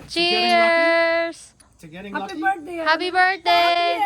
Cheers! To getting Happy lucky. birthday! Happy birthday!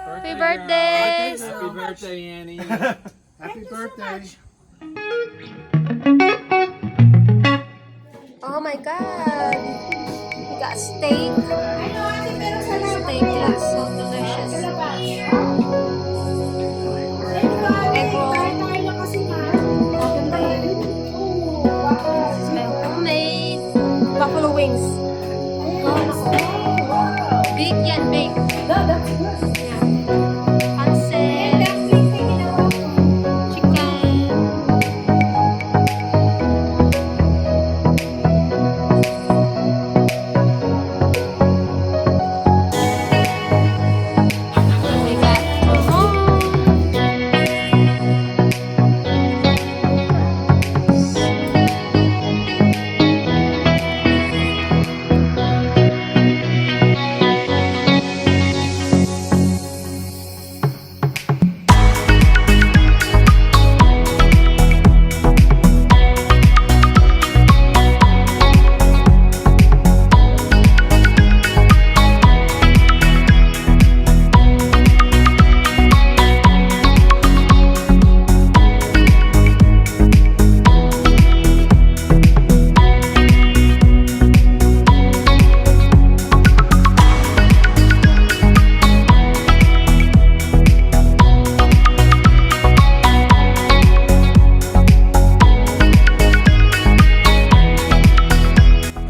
Birthday Happy birthday! girl. Happy birthday, Annie. Happy birthday. Oh my god! We got steak. Steak looks so delicious. Egg roll. Smell homemade. Buffalo wings. Big yan, big. Pancit. Chicken. We got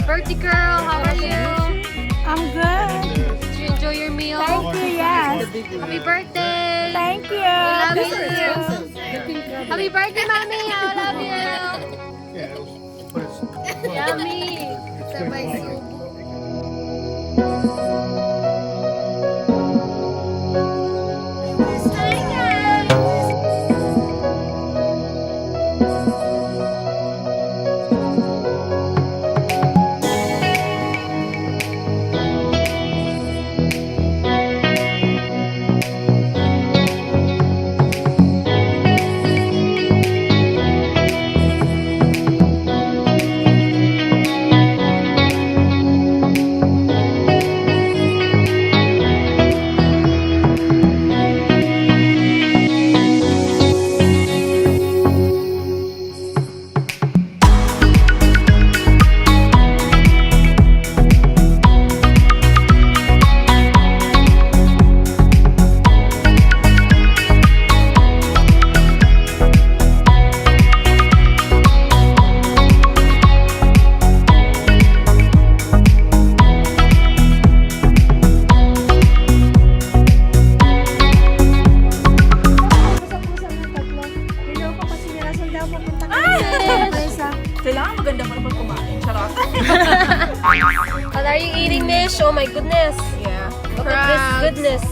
birthday girl, how are you? I'm good. Did you enjoy your meal? Thank you, yes. Happy birthday! Thank you. Love you. Happy birthday, mommy! I love you. Yummy. Sabay subo. Kailangan maganda mo naman kumain. Charot. What are you eating, Nish? Oh my goodness. Yeah. Look at this goodness.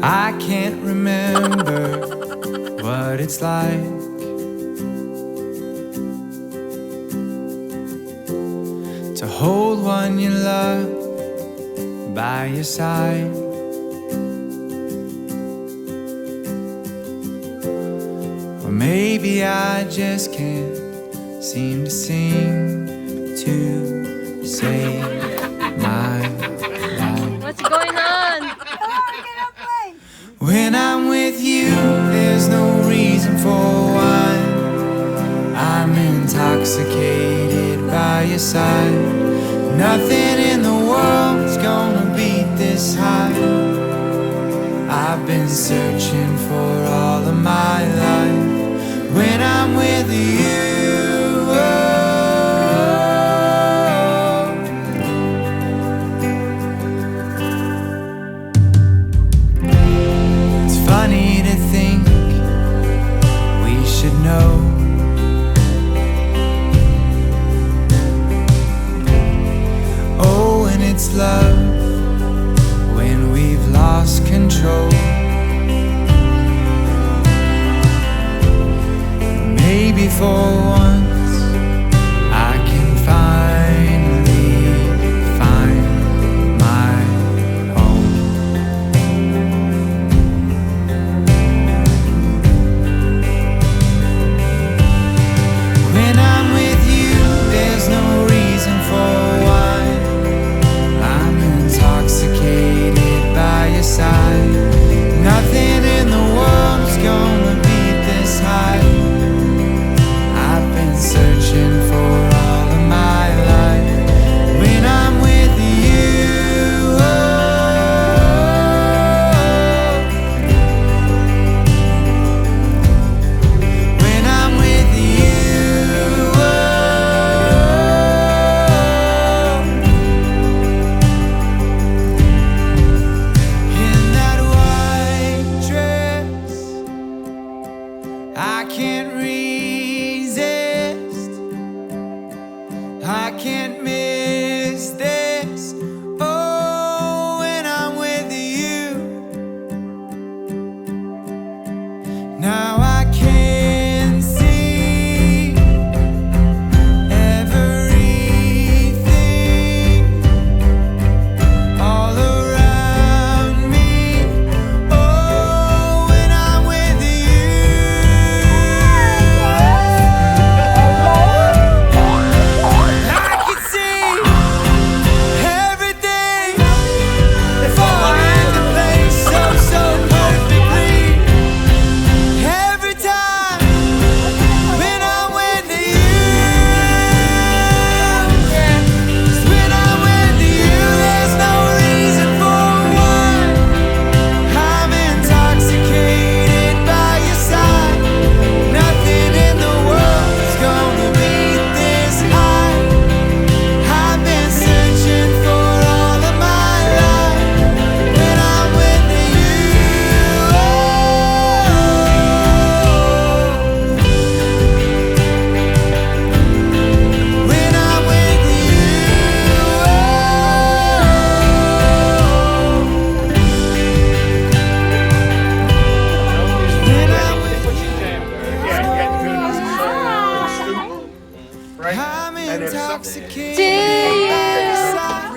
I can't remember what it's like to hold one you love by your side. Or maybe I just can't seem to sing to save my life. What's going on? When I'm with you, there's no reason for one. I'm intoxicated by your side. Nothing in the world's gonna beat this high. I've been searching for all of my life. when I'm with you. It's funny to think we should know. Oh, and it's love when we've lost control. Maybe for once I can finally find my home. When I'm with you, there's no reason for wine. I'm intoxicated by your side. Nothing in the world's gonna beat this high. I've been searching for all of my life. When I'm with you, when I'm with you, in that white dress, I can't resist. I can't miss this. Oh, when I'm with you. Now I can see everything all around me. Oh, when I'm with you. I can see everything fall into place so perfectly. Every time when I'm with you, 'cause when I'm with you, there's no reason for one. I'm intoxicated by your side. Nothing in the world's gonna beat this high. I've been searching for all of my life. When I'm with you, when I'm with you, when I'm with I'm intoxicated by your side.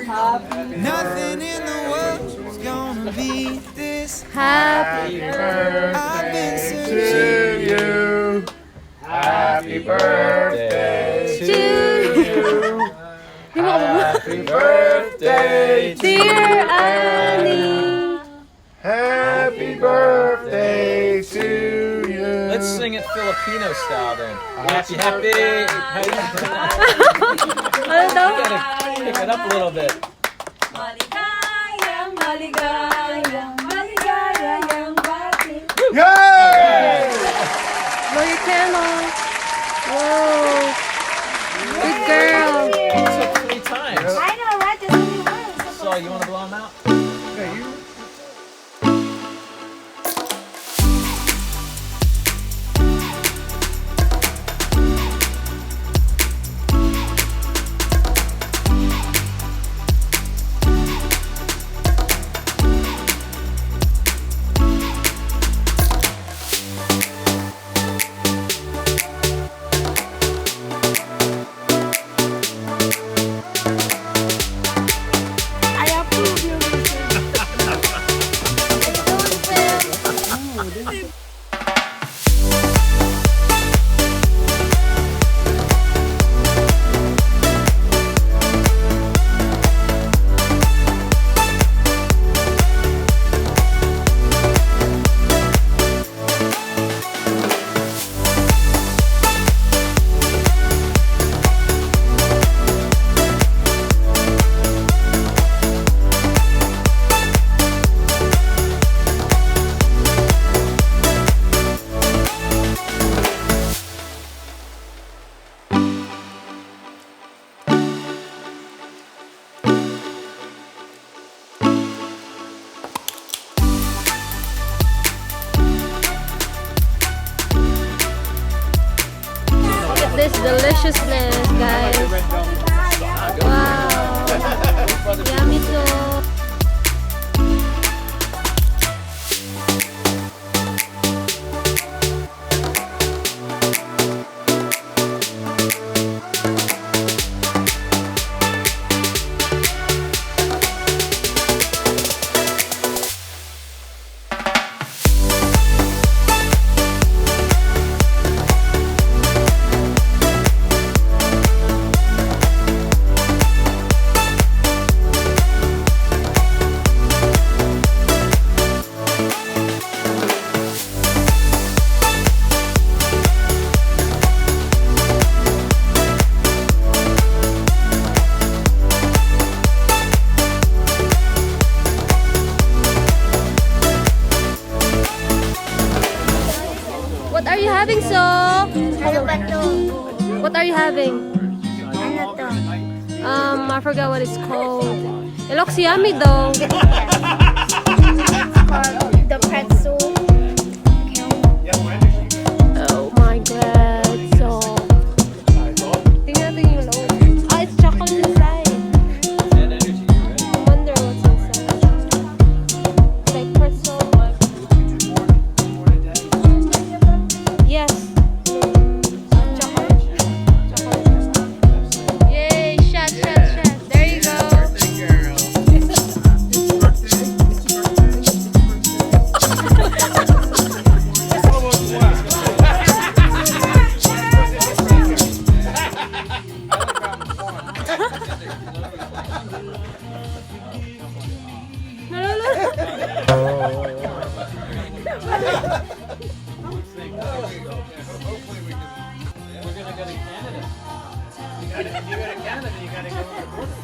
Nothing in the world's gonna beat this. Happy I've been To searching. you. Happy birthday to to you. Happy birthday, dear Annie. happy birthday to you. Let's sing it Filipino style then. Happy, happy. Ano daw? Gotta pick it up a little bit. Maligayang, maligayang, maligayang bati. Yay! Blow your candle. Whoa. Good girl. It took 3 times. I know, right? There's only one. So you want to blow them out? Yeah, you. I approve you. this deliciousness, guys. Wow. Yummy so. What are you having, so? Ano ba to? What are you having? Ano to? I forgot what it's called. It looks yummy though. It's called the pretzel. Oh my god, so. Tingnan natin yung loob. Ah, it's chocolate inside. I wonder what's inside. Like pretzel. Yes. Chocolate. Yay, shot. There you go. We're gonna go to Canada. You go to Canada, you gotta go on the border.